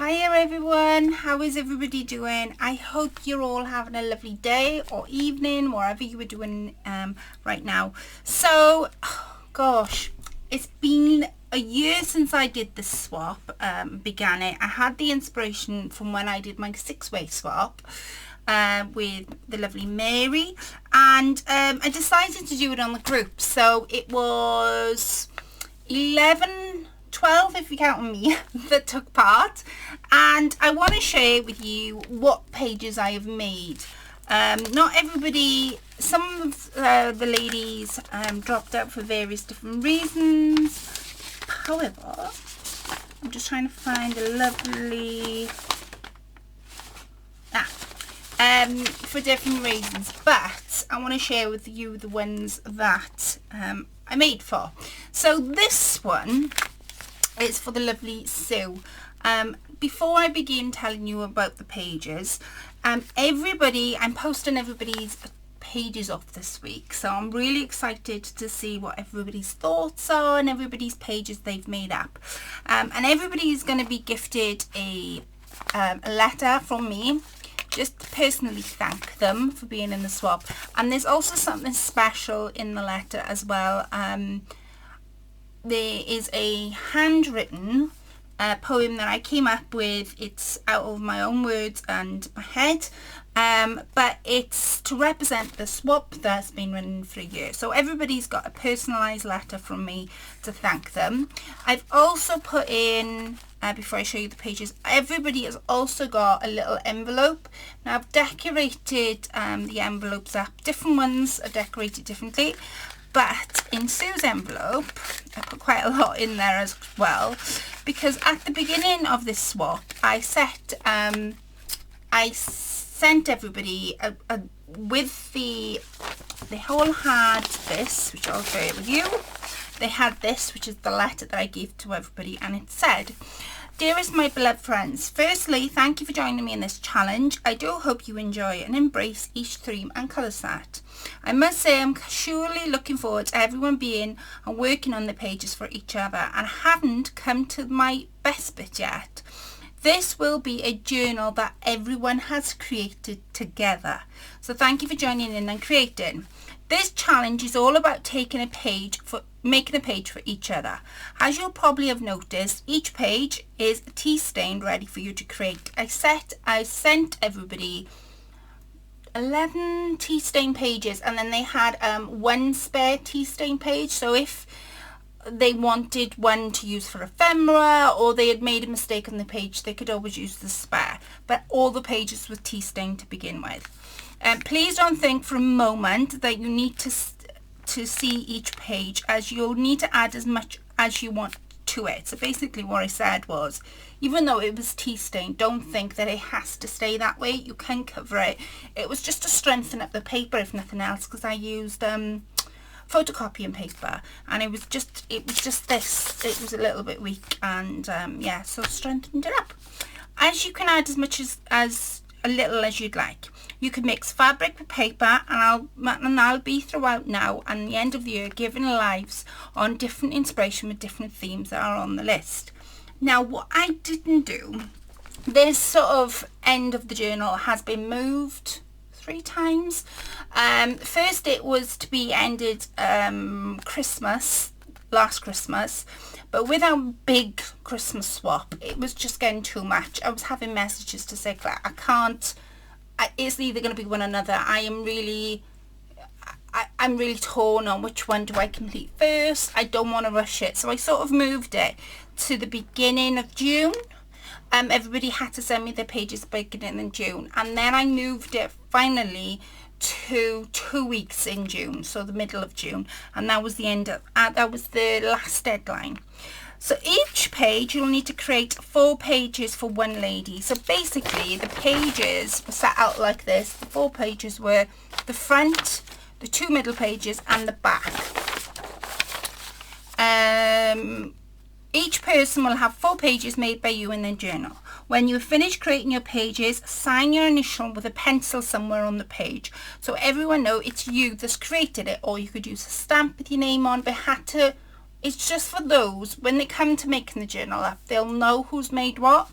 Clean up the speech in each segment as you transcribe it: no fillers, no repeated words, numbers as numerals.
Hiya everyone, how is everybody doing? I hope you're all having a lovely day or evening, wherever you were doing right now. So, gosh, it's been a year since I did the swap, began it. I had the inspiration from when I did my 6-way swap with the lovely Mary, and I decided to do it on the group. So it was 12 if you count me that took part, and I want to share with you what pages I have made. Not everybody, some of the ladies dropped out for various different reasons. However, I'm just trying to find a lovely for different reasons, but I want to share with you the ones that I made for. So this one, it's for the lovely Sue. Before I begin telling you about the pages, I'm posting everybody's pages off this week, so I'm really excited to see what everybody's thoughts are and everybody's pages they've made up. And everybody is going to be gifted a letter from me, just to personally thank them for being in the swap. And there's also something special in the letter as well. There is a handwritten poem that I came up with. It's out of my own words and my head, but it's to represent the swap that's been running for a year. So everybody's got a personalised letter from me to thank them. I've also put in, before I show you the pages, everybody has also got a little envelope. Now I've decorated the envelopes up. Different ones are decorated differently. But in Sue's envelope, I put quite a lot in there as well, because at the beginning of this swap, I sent everybody with they all had this, which I'll share with you. They had this, which is the letter that I gave to everybody, and it said, "Dearest my beloved friends, firstly, thank you for joining me in this challenge. I do hope you enjoy and embrace each theme and colour set. I must say I'm surely looking forward to everyone being and working on the pages for each other, and haven't come to my best bit yet. This will be a journal that everyone has created together. So thank you for joining in and creating. This challenge is all about making a page for each other. As you'll probably have noticed, each page is tea stained, ready for you to create. I sent everybody 11 tea stain pages, and then they had one spare tea stain page, so if they wanted one to use for ephemera, or they had made a mistake on the page, they could always use the spare. But all the pages were tea stained to begin with. Please don't think for a moment that you need to see each page, as you'll need to add as much as you want to it. So basically what I said was, even though it was tea stained, don't think that it has to stay that way. You can cover it. It was just to strengthen up the paper, if nothing else, because I used photocopying paper, and it was just this. It was a little bit weak, and yeah, so strengthened it up. As you can add as much as a little as you'd like. You can mix fabric with paper, and I'll be throughout now and the end of the year giving lives on different inspiration with different themes that are on the list. Now, what I didn't do, this sort of end of the journal has been moved 3 times. First it was to be ended last Christmas, but with our big Christmas swap, it was just getting too much. I was having messages to say that I can't, it's either going to be one or another. I'm really torn on which one do I complete first. I don't want to rush it, so I sort of moved it to the beginning of June. Everybody had to send me their pages beginning in June, and then I moved it finally to 2 weeks in June, so the middle of June, and that was the last deadline. So each page you'll need to create 4 pages for one lady. So basically the pages were set out like this. The 4 pages were the front, the 2 middle pages, and the back. Each person will have 4 pages made by you in their journal. When you finish creating your pages, sign your initial with a pencil somewhere on the page, so everyone knows it's you that's created it. Or you could use a stamp with your name on, but it's just for those, when they come to making the journal up, they'll know who's made what.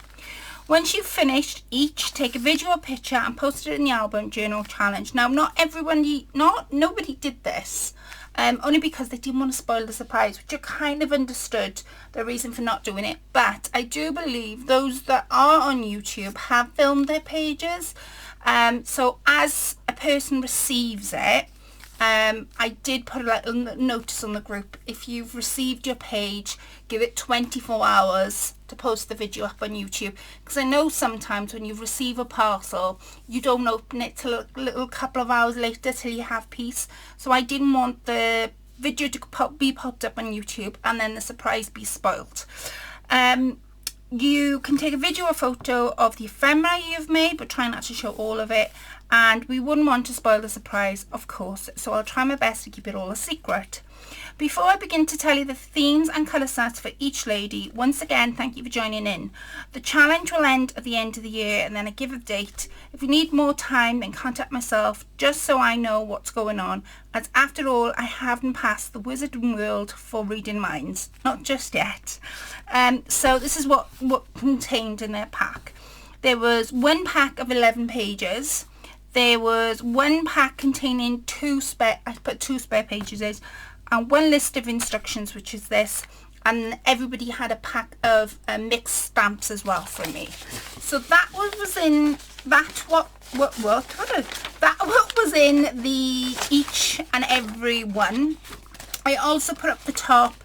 Once you've finished each, take a video or picture and post it in the album journal challenge. Now, nobody did this, only because they didn't want to spoil the surprise, which I kind of understood the reason for not doing it. But I do believe those that are on YouTube have filmed their pages. So as a person receives it, I did put a little notice on the group. If you've received your page, give it 24 hours to post the video up on YouTube, because I know sometimes when you receive a parcel you don't open it till a little couple of hours later till you have peace. So I didn't want the video to be popped up on YouTube and then the surprise be spoiled. You can take a video or photo of the ephemera you've made, but try not to show all of it, and we wouldn't want to spoil the surprise, of course, so I'll try my best to keep it all a secret. Before I begin to tell you the themes and colour sets for each lady, once again thank you for joining in. The challenge will end at the end of the year and then I give a date. If you need more time, then contact myself just so I know what's going on, as after all I haven't passed the Wizarding World for reading minds, not just yet. So this is what contained in their pack. There was one pack of 11 pages. There was one pack containing two spare pages, and one list of instructions, which is this, and everybody had a pack of mixed stamps as well from me. So that was in what was in the each and every one. I also put up the top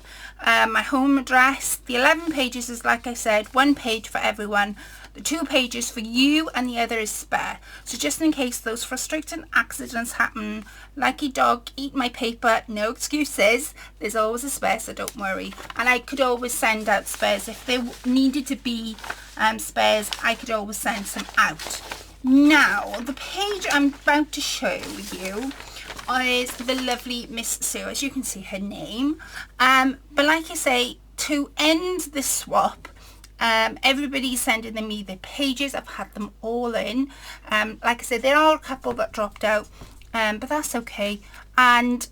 my home address. The 11 pages is, like I said, one page for everyone. The 2 pages for you and the other is spare. So just in case those frustrating accidents happen, like a dog eat my paper, no excuses. There's always a spare, so don't worry. And I could always send out spares. If there needed to be spares, I could always send some out. Now, the page I'm about to show you is the lovely Miss Sue. As you can see, her name. But like I say, to end this swap, everybody's sending me their pages. I've had them all in. Like I said, there are a couple that dropped out, but that's okay. And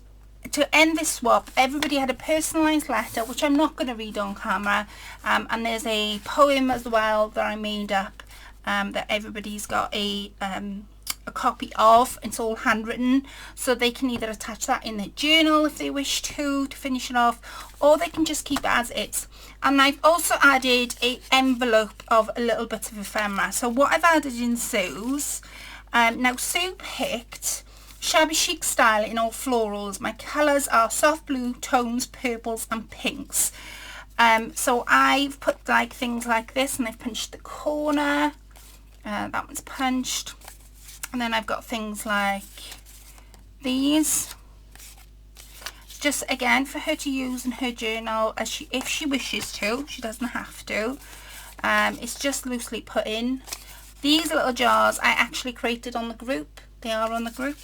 to end this swap, everybody had a personalised letter, which I'm not going to read on camera, and there's a poem as well that I made up, that everybody's got a copy of. It's all handwritten, so they can either attach that in their journal if they wish to finish it off, or they can just keep it as is. And I've also added an envelope of a little bit of ephemera. So what I've added in Sue's, now Sue picked shabby chic style in all florals. My colours are soft blue tones, purples and pinks. So I've put like things like this, and I've punched the corner. That one's punched. And then I've got things like these, just again for her to use in her journal if she wishes to. She doesn't have to. It's just loosely put in. These little jars I actually created on the group. They are on the group.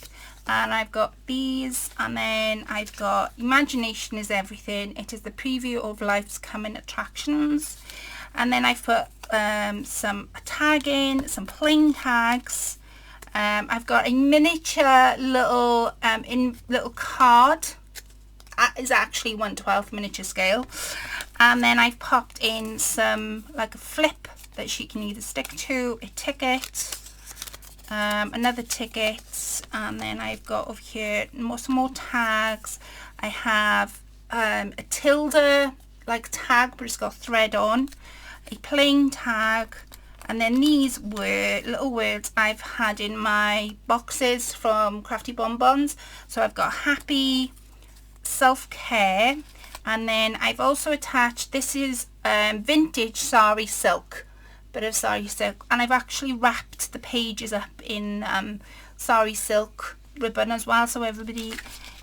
And I've got these, and then I've got Imagination is Everything. It is the preview of life's coming attractions. And then I've put some tagging, some plain tags. I've got a miniature little card. That is actually 1/12 miniature scale. And then I've popped in some, like a flip that she can either stick to, a ticket, another ticket, and then I've got over here some more tags. I have a tilde like tag, but it's got thread on, a plain tag. And then these were little words I've had in my boxes from Crafty Bonbons. So I've got happy, self-care, and then I've also attached, this is vintage sari silk, bit of sari silk, and I've actually wrapped the pages up in sari silk ribbon as well, so everybody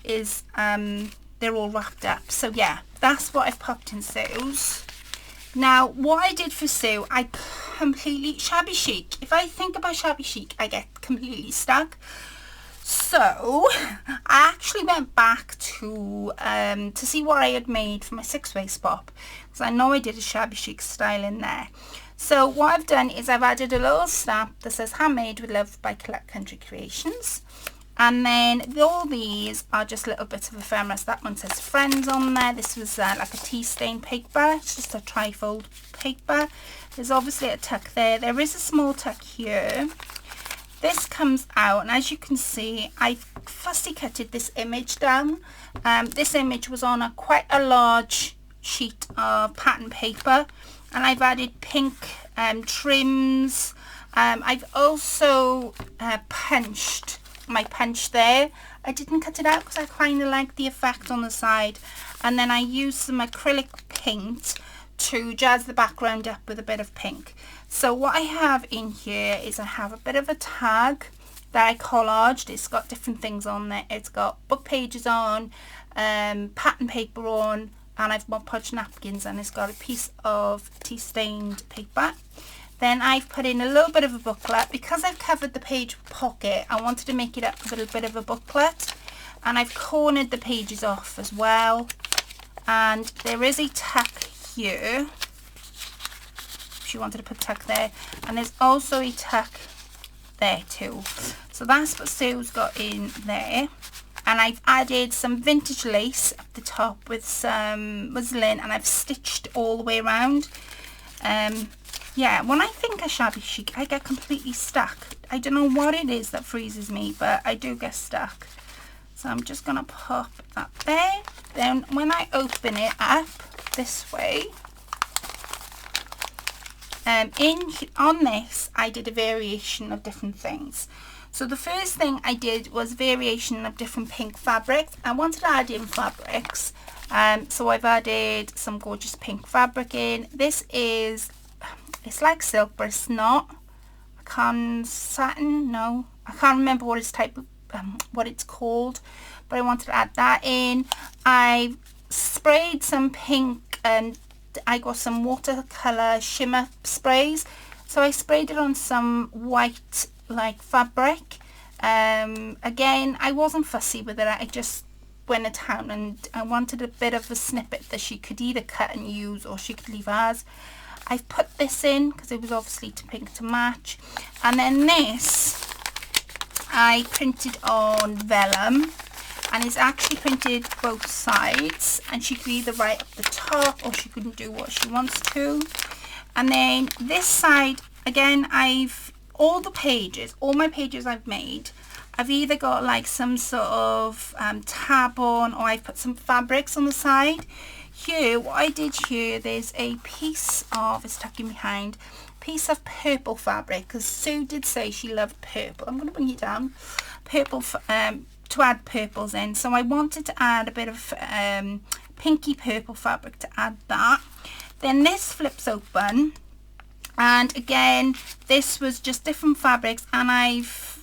is, they're all wrapped up. So yeah, that's what I've popped in Sue's. Now, what I did for Sue, I completely, shabby chic. If I think about shabby chic, I get completely stuck. So, I actually went back to see what I had made for my 6-way swap, because I know I did a shabby chic style in there. So, what I've done is I've added a little stamp that says Handmade with Love by Collect Country Creations. And then all these are just little bits of ephemera. So that one says Friends on there. This was like a tea stain paper. It's just a trifold paper. There's obviously a tuck there. There is a small tuck here. This comes out, and as you can see, I fussy cutted this image down. This image was on quite a large sheet of pattern paper, and I've added pink trims. I've also punched my punch there. I didn't cut it out because I kind of like the effect on the side, and then I used some acrylic paint to jazz the background up with a bit of pink. So what I have in here is I have a bit of a tag that I collaged. It's got different things on there. It's got book pages on, pattern paper on, and I've Mod Podge napkins, and it's got a piece of tea stained paper. Then I've put in a little bit of a booklet. Because I've covered the page pocket, I wanted to make it up a little bit of a booklet, and I've cornered the pages off as well. And there is a tuck here. She wanted to put tuck there, and there's also a tuck there too. So that's what Sue's got in there. And I've added some vintage lace at the top with some muslin, and I've stitched all the way around. Yeah, when I think of shabby chic, I get completely stuck. I don't know what it is that freezes me, but I do get stuck. So I'm just going to pop that there. Then when I open it up this way, on this I did a variation of different things. So the first thing I did was variation of different pink fabrics. I wanted to add in fabrics, so I've added some gorgeous pink fabric in. This is, it's like silk, but it's not. Satin, no, I can't remember what it's what it's called, but I wanted to add that in. I sprayed some pink, and I got some watercolor shimmer sprays, so I sprayed it on some white like fabric. Again, I wasn't fussy with it. I just went to town, and I wanted a bit of a snippet that she could either cut and use, or she could leave as. I've put this in because it was obviously to pink to match. And then this I printed on vellum, and it's actually printed both sides, and she could either write up the top, or she couldn't do what she wants to. And then this side, again, all my pages I've made, I've either got like some sort of tab on, or I've put some fabrics on the side. Here, what I did here, there's a piece of, it's tucking behind, piece of purple fabric, because Sue did say she loved purple. I'm going to bring you down. Purple, to add purples in. So I wanted to add a bit of pinky purple fabric to add that. Then this flips open, and again, this was just different fabrics, and I've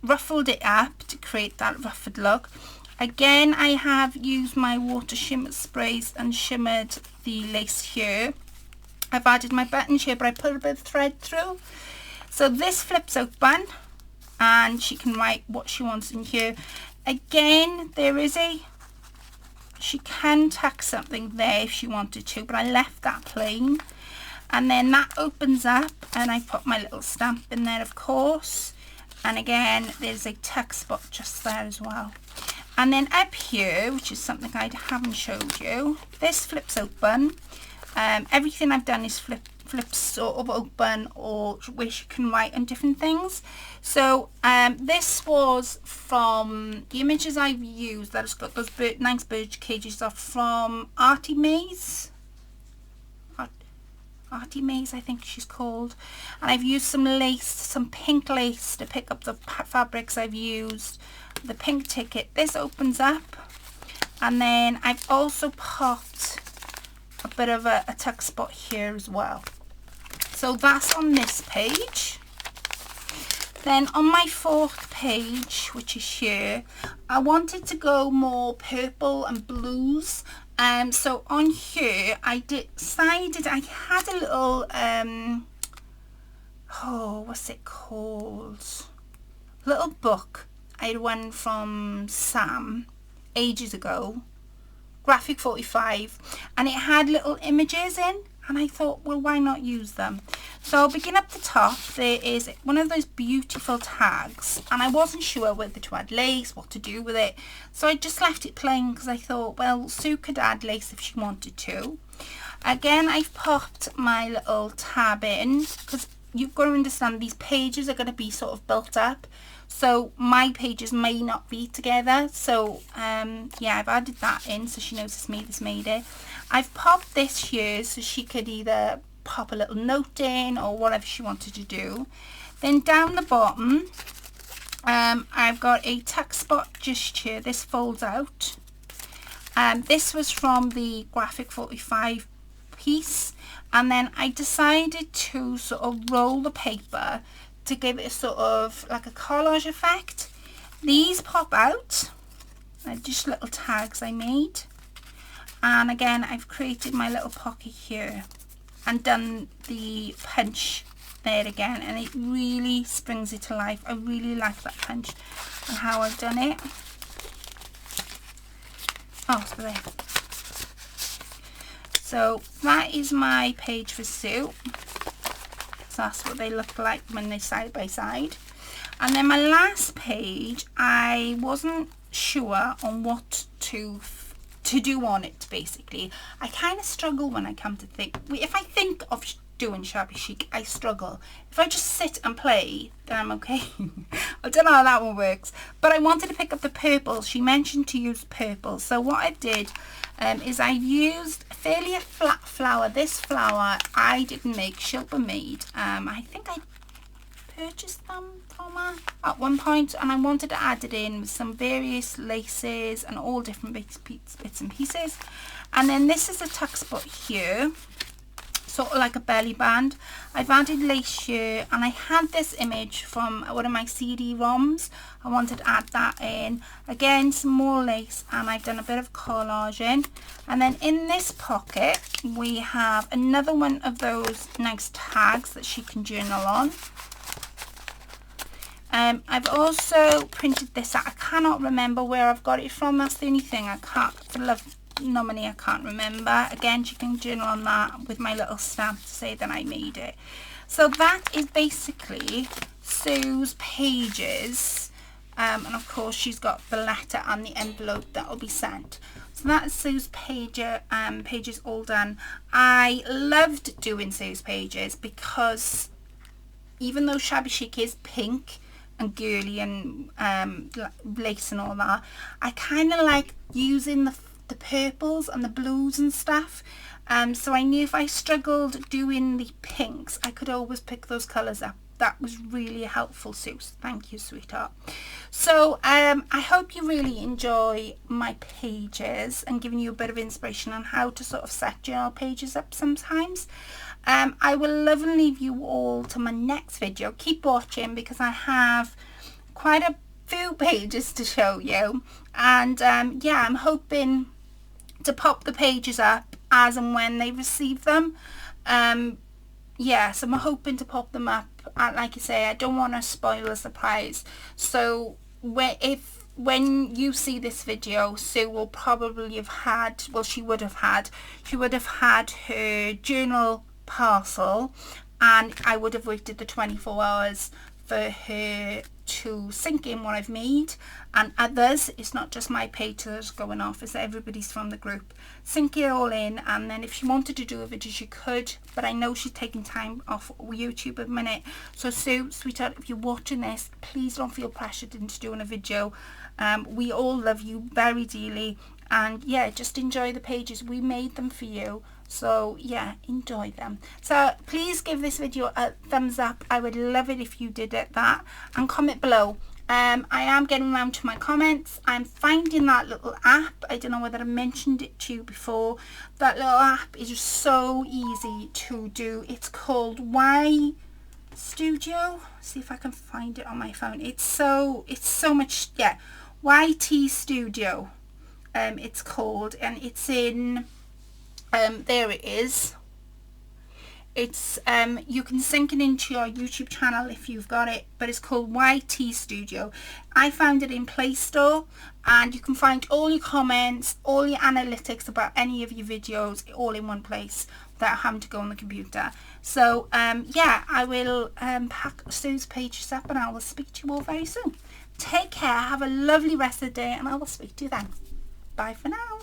ruffled it up to create that ruffled look. Again, I have used my water shimmer sprays and shimmered the lace here. I've added my buttons here, but I put a bit of thread through. So this flips open, and she can write what she wants in here. Again, she can tuck something there if she wanted to, but I left that plain. And then that opens up, and I put my little stamp in there, of course. And again, there's a tuck spot just there as well. And then up here, which is something I haven't showed you, this flips open. Everything I've done is flips sort of open, or where you can write on different things. So this was from the images I've used that has got those nice bird cages are from Artie Mays, I think she's called. And I've used some lace, some pink lace to pick up the fabrics I've used. The pink ticket, this opens up, and then I've also popped a bit of a tuck spot here as well. So that's on this page. Then on my fourth page, which is here, I wanted to go more purple and blues. So on here, I decided I had a little, what's it called? Little book I won from Sam ages ago, Graphic 45, and it had little images in, and I thought, well, why not use them? So I'll begin up the top. There is one of those beautiful tags, and I wasn't sure whether to add lace, what to do with it, so I just left it plain because I thought, well, Sue could add lace if she wanted to. Again, I've popped my little tab in because you've got to understand these pages are going to be sort of built up, so my pages may not be together. So yeah, I've added that in so she knows it's me that's made it. I've popped this here so she could either pop a little note in or whatever she wanted to do. Then down the bottom I've got a tuck spot just here. This folds out. This was from the Graphic 45 piece, and then I decided to sort of roll the paper to give it a sort of like a collage effect. These pop out. They're just little tags I made, and again I've created my little pocket here and done the punch there again, and it really springs it to life. I really like that punch and how I've done it. Oh, it's there. So that is my page for Sue. So that's what they look like when they're side by side. And then my last page, I wasn't sure on what to do on it. Basically, I kind of struggle when I come to think. If I think of doing shabby chic, I struggle. If I just sit and play, then I'm okay. I don't know how that one works, but I wanted to pick up the purple. She mentioned to use purple, so what I did is I used fairly a flat flower. This flower I didn't make, Shilpa made. I think I purchased them from her at one point, and I wanted to add it in with some various laces and all different bits and pieces. And then this is a tuck spot here, sort of like a belly band. I've added lace here, and I had this image from one of my CD-ROMs. I wanted to add that in. Again, some more lace, and I've done a bit of collage in. And then in this pocket we have another one of those nice tags that she can journal on. I've also printed this out. I cannot remember where I've got it from. That's the only thing I can't, for love nor money, I can't remember. Again, she can journal on that with my little stamp to say that I made it. So that is basically Sue's pages, and of course she's got the letter and the envelope that will be sent. So that's Sue's pages all done. I loved doing Sue's pages because even though shabby chic is pink and girly and lace and all that, I kind of like using the purples and the blues and stuff, so I knew if I struggled doing the pinks, I could always pick those colours up. That was really helpful, Sue. Thank you, sweetheart. So I hope you really enjoy my pages and giving you a bit of inspiration on how to sort of set journal pages up sometimes. I will love and leave you all to my next video. Keep watching because I have quite a few pages to show you, and yeah, I'm hoping to pop the pages up as and when they receive them. Yes, I'm hoping to pop them up, and like I say, I don't want to spoil a surprise. So when you see this video, Sue will probably have had, well, she would have had her journal parcel, and I would have waited the 24 hours for her to sink in what I've made. And others, it's not just my page that's going off, it's everybody's from the group. Sink it all in, and then if she wanted to do a video she could, but I know she's taking time off YouTube at the minute. So Sue, sweetheart, if you're watching this, please don't feel pressured into doing a video. We all love you very dearly, and yeah, just enjoy the pages. We made them for you, so yeah, enjoy them. So please give this video a thumbs up. I would love it if you did that, and comment below. I am getting around to my comments. I'm finding that little app. I don't know whether I mentioned it to you before. That little app is just so easy to do. It's called Y Studio. See if I can find it on my phone. It's so much, yeah, YT Studio. It's called, and it's in there it is. It's you can sync it into your YouTube channel if you've got it, but it's called YT Studio. I found it in Play Store, and you can find all your comments, all your analytics about any of your videos all in one place without having to go on the computer. So yeah, I will pack Sue's pages up, and I will speak to you all very soon. Take care, have a lovely rest of the day, and I will speak to you then. Bye for now.